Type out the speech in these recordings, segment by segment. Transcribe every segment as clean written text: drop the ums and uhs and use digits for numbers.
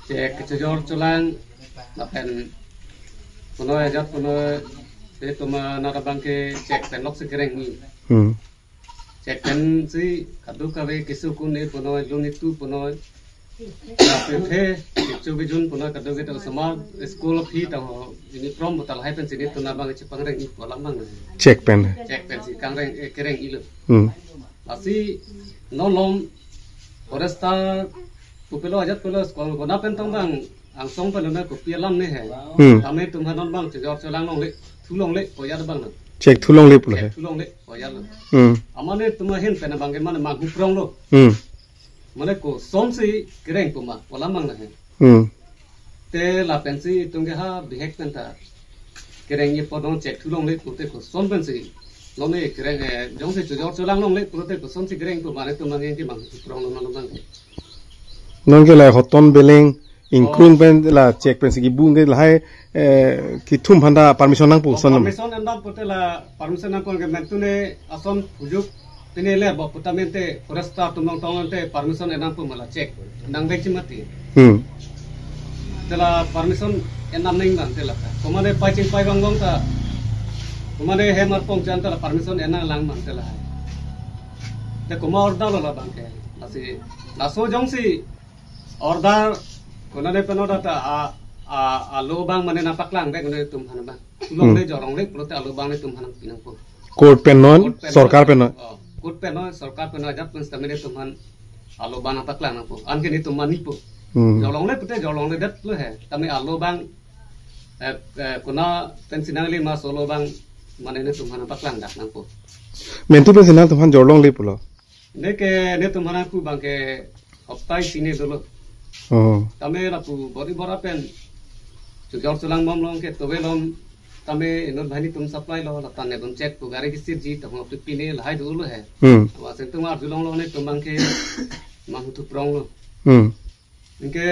cek kejor culang lapen puno ajat puno itu mana bangke cek penlok sekereng ni cek pen si kadu kawe kisukun ni puno lung itu puno lape coba jun puno kadu kita semua sekolah pi tahu ini prom betal hai pen sini tuna bangke cepang reng ni pola mang cek pen si kang reng kereng ilu asi nolom Foresta pupilo ajat pupilo sekolah kona pentong bang angsong peluna kopi alam nih hai kami tumhanon bang cejor celang long le tulong le poya bang cek tulong le pula hai tulong le poya lo amane tumahin pena bang mana mag huprong lo mana ko som si kereng puma pola mang lah te la pensi tungge ha bihek penta kereng ye podong cek tulong le pute ko som pensi lo ne kereng jong se cejor celang long le pute ko som si kereng puma ne tumangin ki mang huprong lo mana bang non ke la hoton beleng including pen la check pen sigi bung ke la hai ki thum phanda permission nang pu son permission andam pote la permission nang kon ke mentune ason pujuk tine le bo potamente foresta tumong tongante permission enam pu mala check nang be chimati tela permission enam ning bang tela komane paching pai bang bang ta komane hemar pong janta la permission enang lang bang tela te koma orda la bang ke asi laso jong si order kona de penoda ta alo bang mane napak lang be kone tum hana bang tulong le jorong le prote alo bang le tum hana pinang po code pen non sarkar pen non code pen non sarkar pen ajat pen stamene tum han alo bang napak lang po anke ni tum mani po jorong le prote jorong le dat lo he tame alo bang kona pensinang le ma solo bang mane ne tum hana napak lang dak nang po mentu pensinang tum han jorong le pulo ne tum hana ku bang ke haftai sini dulu tame lapu body bora pen jor sulang mom long ke tobe lom tame inor bhani tum supply lo latan ne bum check tu gari ki sir ji tamo pine lahai dulu hai wa se tum ar julong lo ne tum bang ke mang tu prong lo inke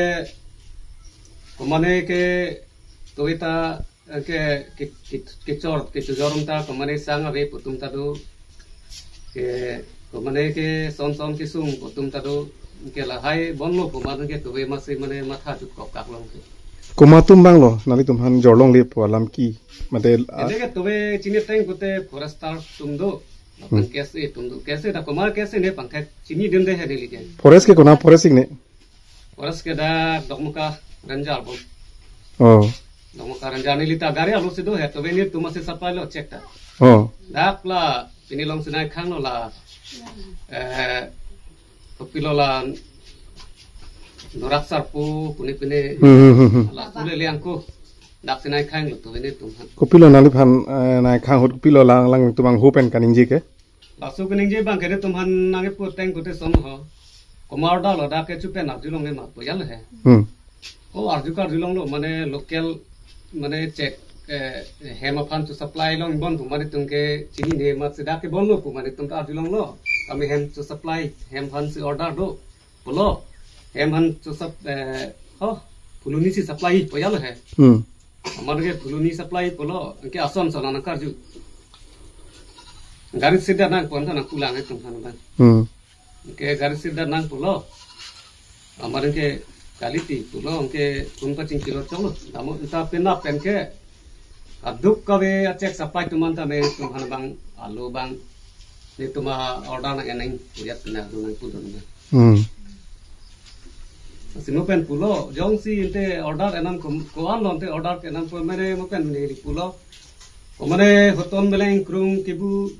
komane ke toita ke jorum ta komane sang ave putum ta do ke komane ke son ke sung putum ta do ke lahai bonlo komane ke tobe masih mane matha tu kok kak long kumatum bang lo nali tum han jorlong le polam ki mate ede ke tobe chini teng kote forestar tum do अपन कैसे दा कुमार कैसे ने पंखे चीनी दिन दे है दिल्ली के फॉरेस्ट के कोना फॉरेस्ट ने फॉरेस्ट के दा डगमुका रंजार बो डगमुका रंजार ने लिता गारे आलो से दो है तो वेनी तुम से सप्लाई लो चेक ता दापला पिनी लोंग सुनाय खांग लो ला पिलो ला नोराक सरपु पुनी पिने ला पुले लियांको dak sinai khang lo to ini tum kopilo nali phan nai khang hot kopilo lang lang tumang hopen kaninji ke lasu kaninji bang kene tumhan nange pu teng kote som ho komar da lo da ke chupe na julong ne ma po yal he o arjukar julong lo mane local mane check hema fan to supply long bon tu mane tumke chini ne ma se da ke bon lo pu mane tum ta julong lo ami hem to supply hem fan se order do polo hem han to sub ho puluni si supply po yal he हमारे के फुलुनी सप्लाई पोलो के आसन सलाना करजु गाड़ी सीधा ना कौन था ना कुलांग है तुम खाना के गाड़ी सीधा ना पोलो हमारे के क्वालिटी पोलो उनके तुम का 5 किलो चलो नामो इंता पेना पेन के अदुक कवे अचेक सप्लाई तुमान था मैं तुम खाना बांग आलू बांग ये तुमा ऑर्डर ना एनंग पुरिया ना दुना पुदन Sinupen pulo, jong si inte order enam koan lonte order enam ko mere mopen ni pulo. Komane hoton beleng krung kibu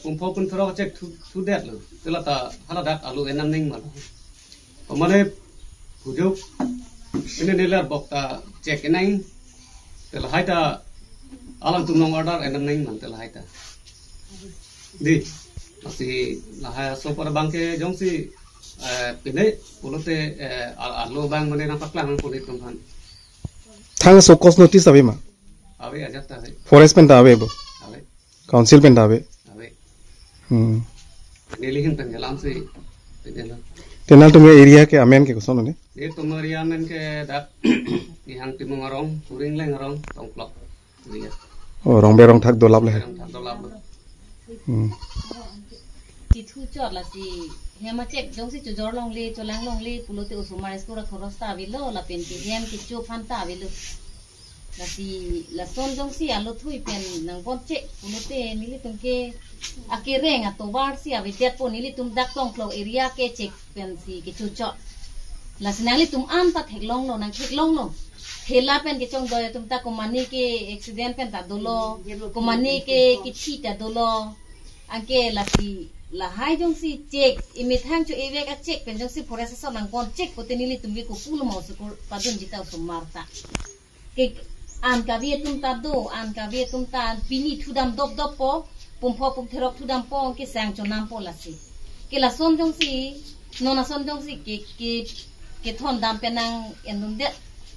pumpo pun thro check to that lo. Telata hala dak alu enam ning mal. Komane pujuk ini nelar bokta check enang. Tel haita alam tumong order enam ning man tel haita. Di masih lah so para bangke jong si pine polote alo bang mane napak lang pole tumhan thang so cost notice ave ma ave ajata hai forest pen ave bo ave council pen ave nelihin pen galam se penela tenal tum area ke amen ke koson ne ye tum area men ke dak ihang timung arong puring leng arong tongklok oh rong berong thak dolap le Chị thu chọn là chị nhà mà check giống như chỗ long lê cho lang long lê pulo te usumar es kura khorosta vilo la pen ti hem ki chu phanta vilo la si la son giống si alo thui pen nang bon check pulo te nili tum ke akireng ato war si avitet po nili tum dak tong flow area ke check pen si ki chu chọn là sinali tum am ta thek long no nang thek long no thela pen ke chong doya tum ta komani ke accident pen ta dolo komani ke ki chi ta dolo angke la si la hai jong si check imithang chu evek a check pen jong si forest sa nang kon check potenili tum ke ko pulo mo su ko padun jita so marta ke an ka vie tum ta do an ka vie tum ta pini thudam dop dop po pum pho pum therok thudam po ke sang cho nam po la si ke la son jong si nona son jong si ke thon dam penang enum de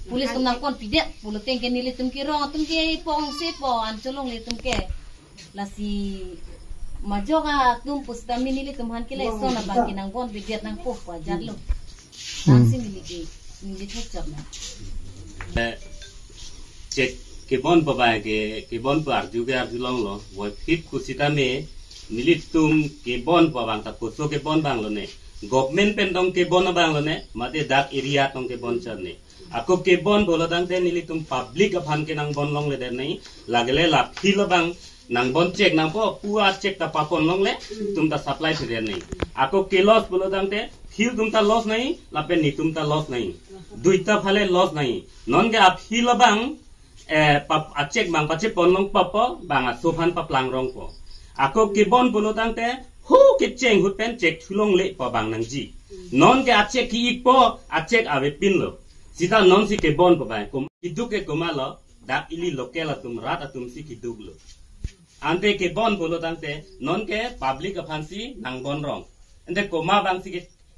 pulis tum nang kon pide pulo teng ke nili tum ke rong tum ke pong se po an cholong le tum ke la si majoga tum pusta minili tum han kila sona bangki nang bon bidet nang po pa jadlo nang sinili ke nili thot na cek ke bon pa ke bon pa arju long lo wo fit kusita me nili tum ke bon pa bang ta puso ke bon bang lo ne government pen dong ke bon bang lo ne mate dak area tong ke bon char ne ako ke bon bolo dang te nili tum public aphan ke nang bon long le der nei lagele la phil bang nang bon check nang po pua check ta papon long le tum ta supply thir nei ako ke loss bolo dang te phil tum ta loss nei la pen ni tum ta loss nei duita phale loss nei non ge ap phil bang pap a check bang pa che pon long papo bang a sophan pa plang rong po ako ke bon bolo dang te hu ke cheng hu pen check thulong le pa bang nang ji non ge a check ki po a check ave pin lo sita non si ke bon pa ba kum iduk ke komalo da ili local tum rat atum si ki dug lo ante ke bon bolo tante non ke public afansi nang bon rong ante koma bang si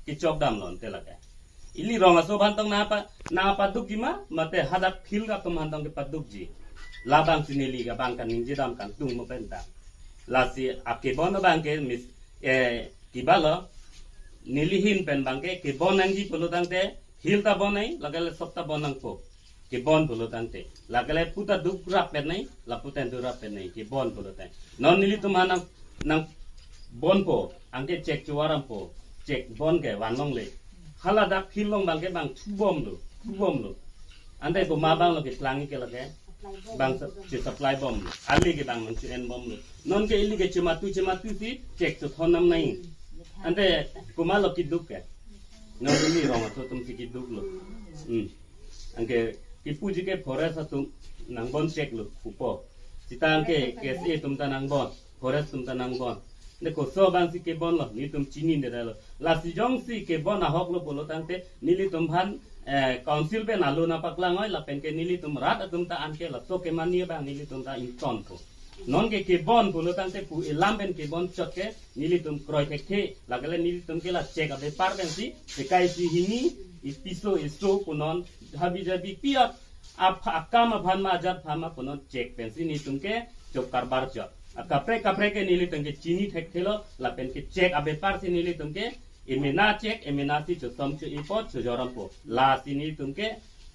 ke chok dam lon te laka ili rong aso bantong na pa duk gima mate hadak phil ga tum hantong ke paduk ji la bang sineli ga bang kan ninji dam kan tung mo penta la si ake bon bang ke mis kibalo nilihin pen bang ke bon angi bolo tante hil ta bon nai lagale sopta bon nang po ke bon bolo tante lagale puta duk rap pen nai la puta du rap pen nai ke bon bolo tante non nili tum hanang nang bon po angke check chuaram po check bon ke wanong le hala dak hil long bang ke bang thubom lo ande ko ma bang lo ke tlangi ke lage bang che supply bomb ali ke bang mang en bomb lo non ke ili ke chema tu si check to thonam nai ande ko ma lo ki duk ke non ini rong to tum si ki duk lo angke ipuji ke forest tum nang bon check lo upo sitang ke se tum ta nang bon forest tum ta nang bon ne ko so bang si ke bon lo ni tum chini de lo la si jong si ke bon a hok lo polo tang te nili tum han council pe na lo na paklang oi la pen ke nili tum rat tum ta an ke la so ke mania bang nili tum ta in ton ko non ke bon polo tang te pu elam ben ke bon chot ke nili tum kroi ke la gale nili tum ke la check abe par ben si se kai si hini ipiso isto punon habi jabi piat akam bhan ma jat phama punon check pen si ni tum ke chok karbar chot kapre ke nili tum ke chini thek thelo la pen ke check abe par si nili tum ke emena check emena si cho som cho ipot cho joram po la si ni tum ke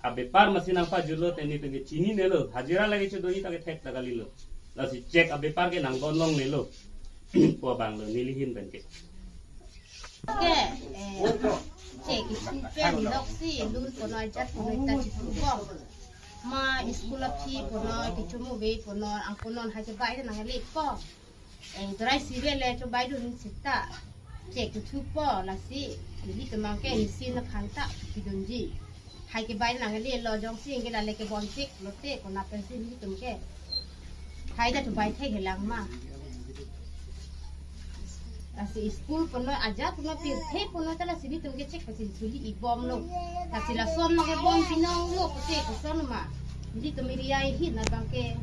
abe par masina pa julo te ni tum ke chini nelo hajira lagi cho doni ta ke thek tagali lo la si check abe par ke nang bon long lelo po bang lo nili hin ben ke check pen lok si lun ko noi chat ko noi ta chi bom ma school of chi ko noi ki chumu ve ko noi ang ko non ha che bai na ngali ko drai si ve le cho bai dun sita check tu po la si li ke mang ke ni si na khang ta ki dun ji hai ke bai na ngali lo jong si ke la le ke bon check lo te ko na pen si li tum ke hai da tu bai the ke lang ma asi school puno aja puno pirte puno tala sini tungke cek pasi suli ibom lo kasi la son no ke bom pinong lo pasi ko son ma jadi tumiria hin na bangke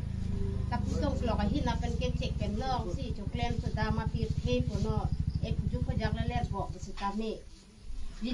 taputong lo ka hin na pen ke cek pen long si choklem so dama pirte puno ek ju ko jagla le bo pasi kami jadi